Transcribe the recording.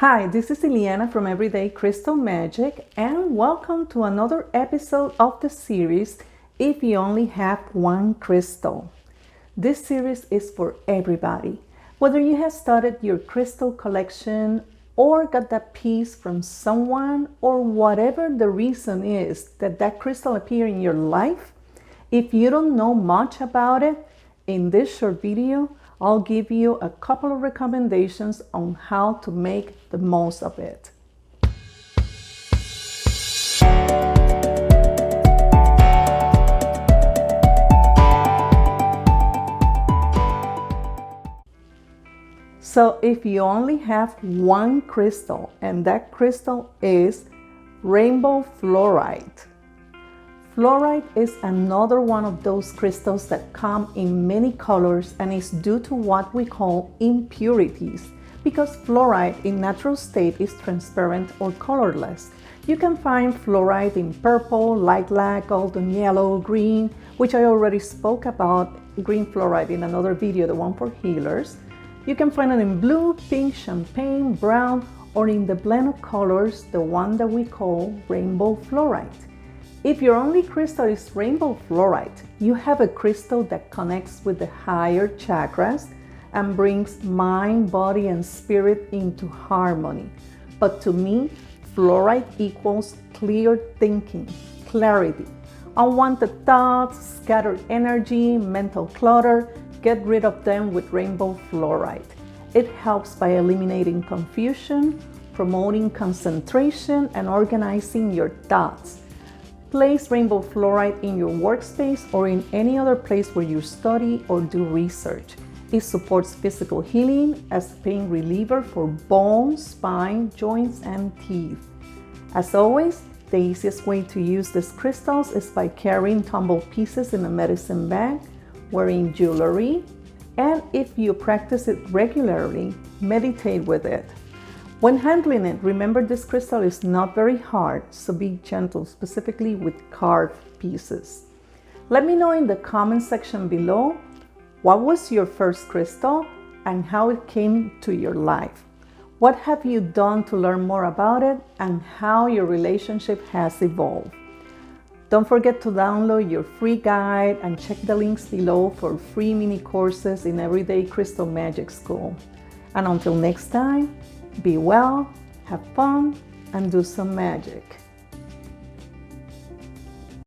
Hi, this is Ileana from Everyday Crystal Magic, and welcome to another episode of the series, If You Only Have One Crystal. This series is for everybody. Whether you have started your crystal collection or got that piece from someone, or whatever the reason is that crystal appeared in your life, if you don't know much about it, in this short video, I'll give you a couple of recommendations on how to make the most of it. So if you only have one crystal, and that crystal is rainbow fluorite. Fluorite is another one of those crystals that come in many colors and is due to what we call impurities, because fluorite in natural state is transparent or colorless. You can find fluorite in purple, lilac, golden yellow, green, which I already spoke about green fluorite in another video, the one for healers. You can find it in blue, pink, champagne, brown, or in the blend of colors, the one that we call rainbow fluorite. If your only crystal is rainbow fluorite, you have a crystal that connects with the higher chakras and brings mind, body, and spirit into harmony. But to me, fluorite equals clear thinking, clarity, unwanted thoughts, scattered energy, mental clutter. Get rid of them with rainbow fluorite. It helps by eliminating confusion, promoting concentration, and organizing your thoughts. Place rainbow fluorite in your workspace or in any other place where you study or do research. It supports physical healing as a pain reliever for bones, spine, joints, and teeth. As always, the easiest way to use these crystals is by carrying tumbled pieces in a medicine bag, wearing jewelry, and if you practice it regularly, meditate with it. When handling it, remember this crystal is not very hard, so be gentle, specifically with carved pieces. Let me know in the comment section below what was your first crystal and how it came to your life. What have you done to learn more about it and how your relationship has evolved? Don't forget to download your free guide and check the links below for free mini courses in Everyday Crystal Magic School. And until next time, be well, have fun, and do some magic.